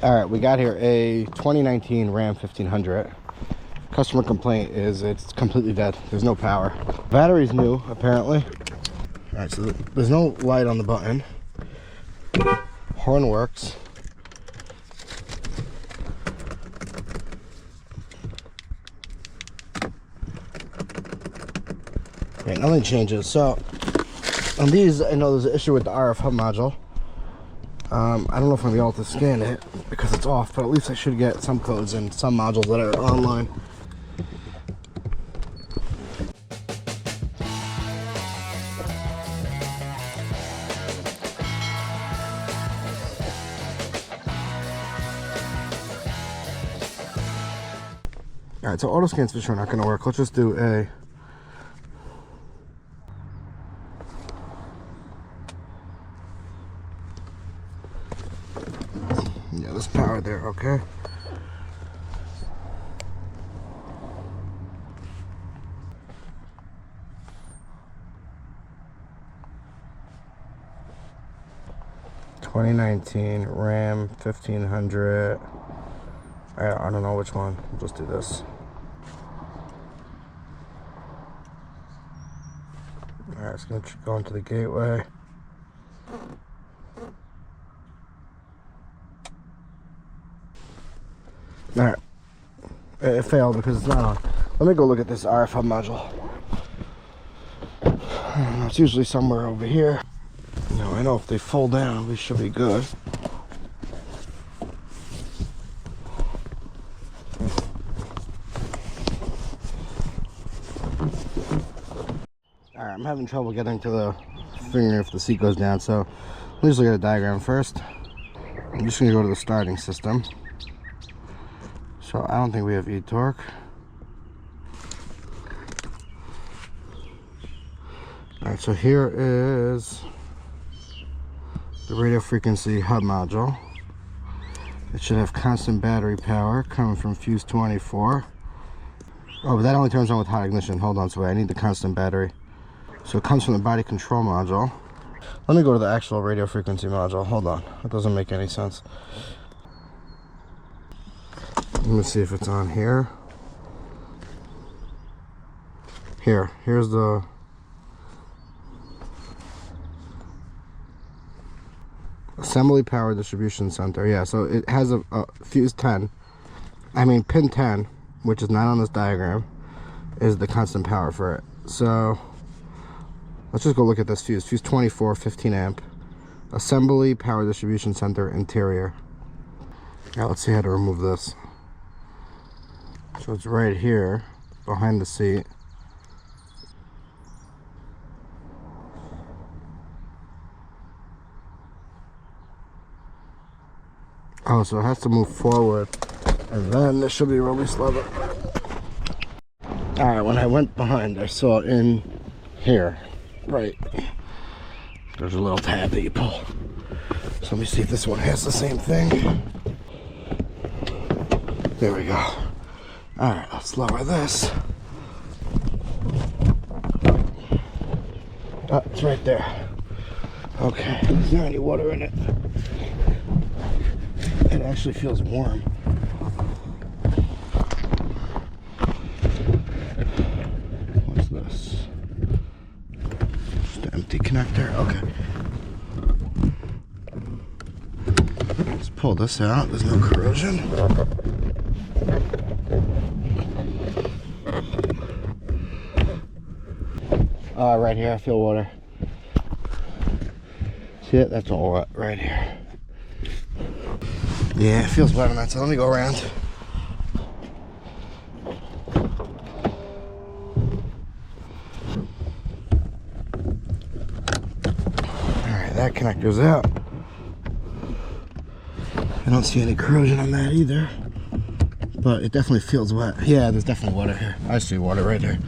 All right, we got here a 2019 Ram 1500. Customer complaint is it's completely dead. There's no power. Battery's new, apparently. All right, so there's no light on the button. Horn works. Okay, nothing changes. So on these, I know there's an issue with the RF hub module. I don't know if I'm gonna be able to scan it because it's off, but at least I should get some codes and some modules that are online. All right, so auto scans for sure not gonna work. Let's just do a there's power there, okay. $2019 Ram 1500. I don't know which one. We'll just do this. All right, it's gonna go into the gateway. All right, it failed because it's not on. Let me go look at this RF hub module. I don't know, it's usually somewhere over here. You know, I know if they fold down, we should be good. All right, I'm having trouble getting to the finger if the seat goes down, so let me just look at a diagram first. I'm just gonna go to the starting system. So I don't think we have e-torque. All right, so here is the radio frequency hub module. It should have constant battery power coming from fuse 24. Oh, but that only turns on with hot ignition. Hold on, so wait, I need the constant battery. So it comes from the body control module. Let me go to the actual radio frequency module. Hold on, that doesn't make any sense. Let me see if it's on here. Here's the assembly power distribution center. Yeah, so it has a fuse 10. I mean pin 10, which is not on this diagram, is the constant power for it. So let's just go look at this fuse. Fuse 24, 15 amp. Assembly power distribution center interior. Now let's see how to remove this. So it's right here behind the seat. Oh, so it has to move forward, and then there should be a release lever. All right, when I went behind, I saw in here, right, there's a little tab that you pull. So let me see if this one has the same thing. There we go. All right, let's lower this. Oh, it's right there. Okay, is there any water in it? It actually feels warm. What's this? Just an empty connector, okay. Let's pull this out, there's no corrosion. Right here, I feel water. See it? That's all wet right here. Yeah, it feels wet on that, so let me go around. Alright, that connector's out. I don't see any corrosion on that either. But it definitely feels wet. Yeah, there's definitely water here. I see water right here.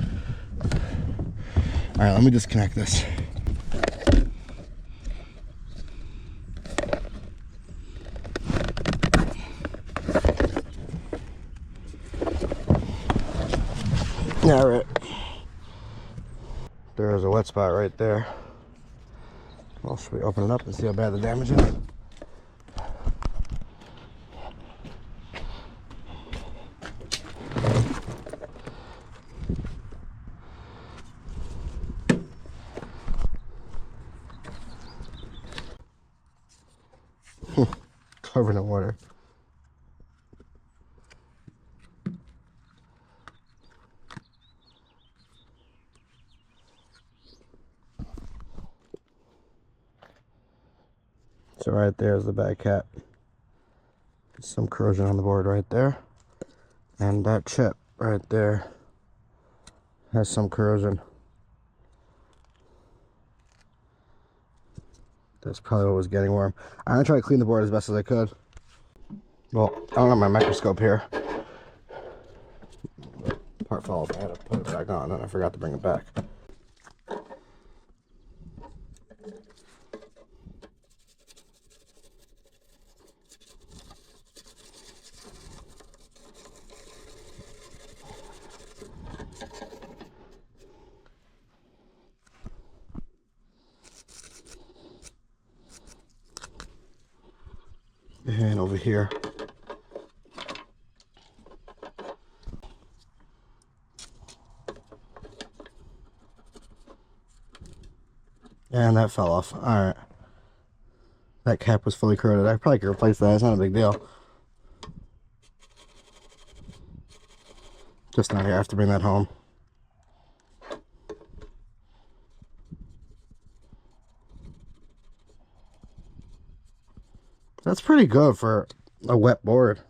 Alright, let me disconnect this. Alright. There's a wet spot right there. Well, should we open it up and see how bad the damage is? covered in water. So right there is the back cap. Some corrosion on the board right there. And that chip right there has some corrosion. That's probably what was getting warm. I'm gonna try to clean the board as best as I could. Well, I don't have my microscope here. The part fell off. I had to put it back on and I forgot to bring it back. And over here. And that fell off. Alright. That cap was fully corroded. I probably could replace that. It's not a big deal. Just not here. I have to bring that home. That's pretty good for a wet board.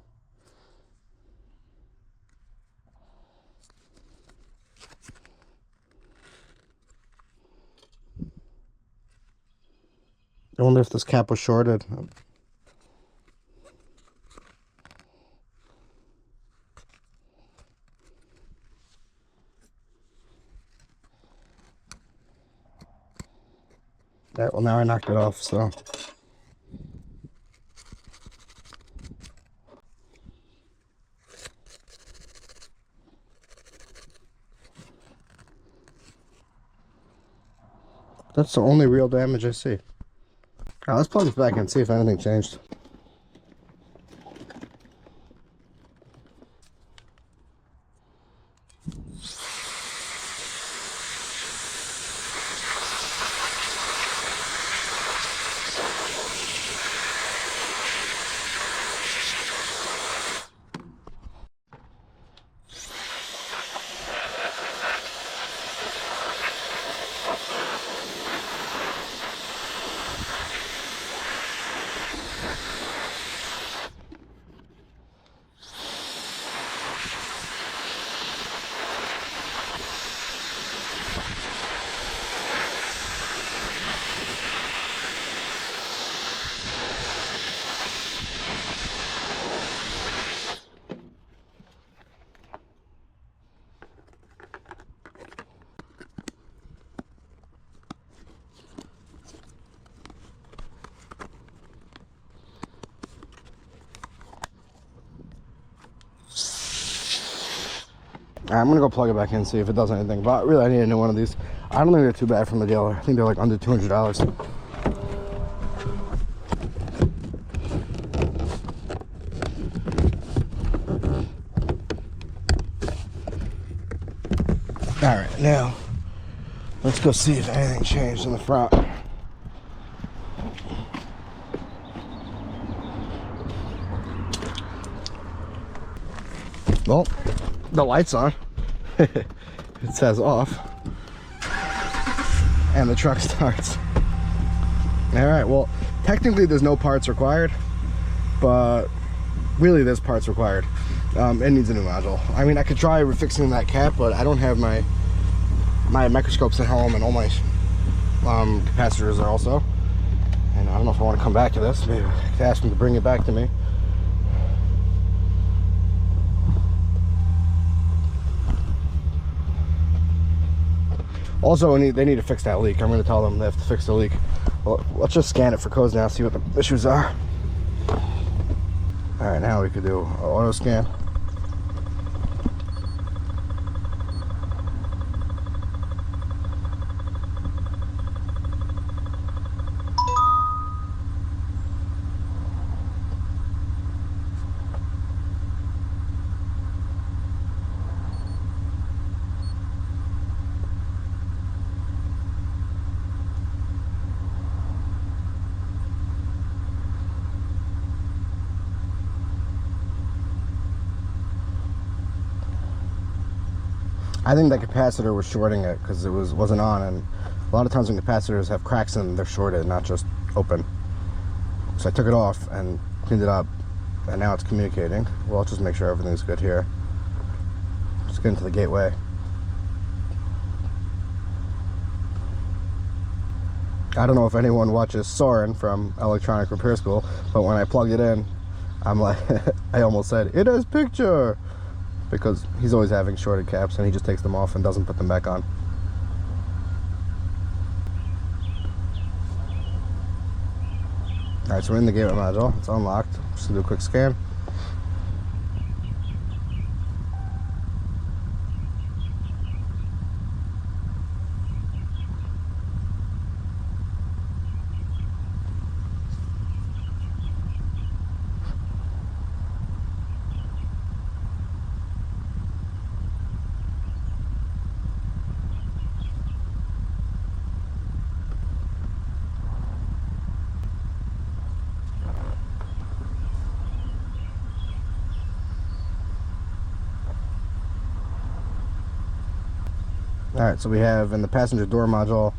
I wonder if this cap was shorted. Alright, well now I knocked it off, so. That's the only real damage I see. Alright, let's plug this back in and see if anything changed. Alright, I'm gonna go plug it back in and see if it does anything. But really, I need a new one of these. I don't think they're too bad from the dealer. I think they're like under $200. Alright, now let's go see if anything changed in the front. Well, the light's on. It says off. And the truck starts. Alright, well, technically there's no parts required, but really there's parts required. It needs a new module. I mean, I could try refixing that cap, but I don't have my microscopes at home, and all my capacitors are also. And I don't know if I want to come back to this. Maybe I could ask them to bring it back to me. Also, they need to fix that leak. I'm going to tell them they have to fix the leak. Well, let's just scan it for codes now, see what the issues are. Alright, now we could do an auto scan. I think that capacitor was shorting it because it wasn't on, and a lot of times when capacitors have cracks in them, they're shorted, not just open. So I took it off and cleaned it up, and now it's communicating. Well, let's just make sure everything's good here. Just get into the gateway. I don't know if anyone watches Soren from Electronic Repair School, but when I plugged it in, I'm like, I almost said, "It has picture!" Because he's always having shorted caps and he just takes them off and doesn't put them back on. Alright, so we're in the gateway module. It's unlocked. Just do a quick scan. Alright, so we have in the passenger door module,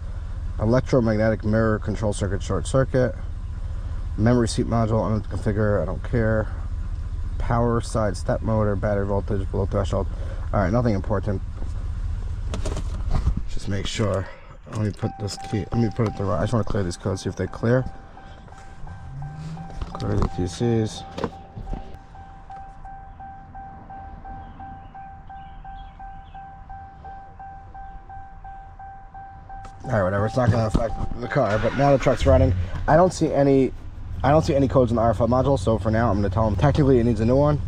electromagnetic mirror control circuit short circuit, memory seat module, I'm going to configure, I don't care, power side step motor, battery voltage below threshold. Alright, nothing important. Just make sure. Let me put this key, let me put it the right, I just want to clear these codes, see if they clear. Clear the TCs. Alright, whatever, it's not going to affect the car, but now the truck's running. I don't see any codes in the RFI module, so for now I'm going to tell him technically it needs a new one.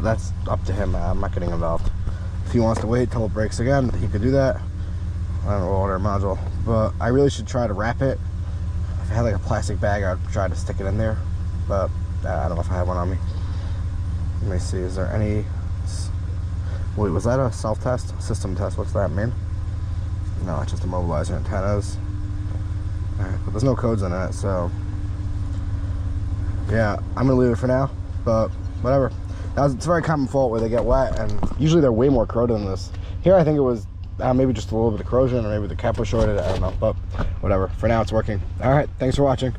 That's up to him, I'm not getting involved. If he wants to wait till it breaks again, he could do that. I don't know, we'll order a module, but I really should try to wrap it. If I had like a plastic bag, I'd try to stick it in there, but I don't know if I have one on me. Let me see, is there any... Wait, was that a self-test? System test, what's that mean? No, it's just immobilizer antennas. Alright, but there's no codes in it, so yeah, I'm gonna leave it for now, but whatever. It's a very common fault where they get wet, and usually they're way more corroded than this. Here I think it was maybe just a little bit of corrosion, or maybe the cap was shorted, I don't know, but whatever. For now it's working. Alright, thanks for watching.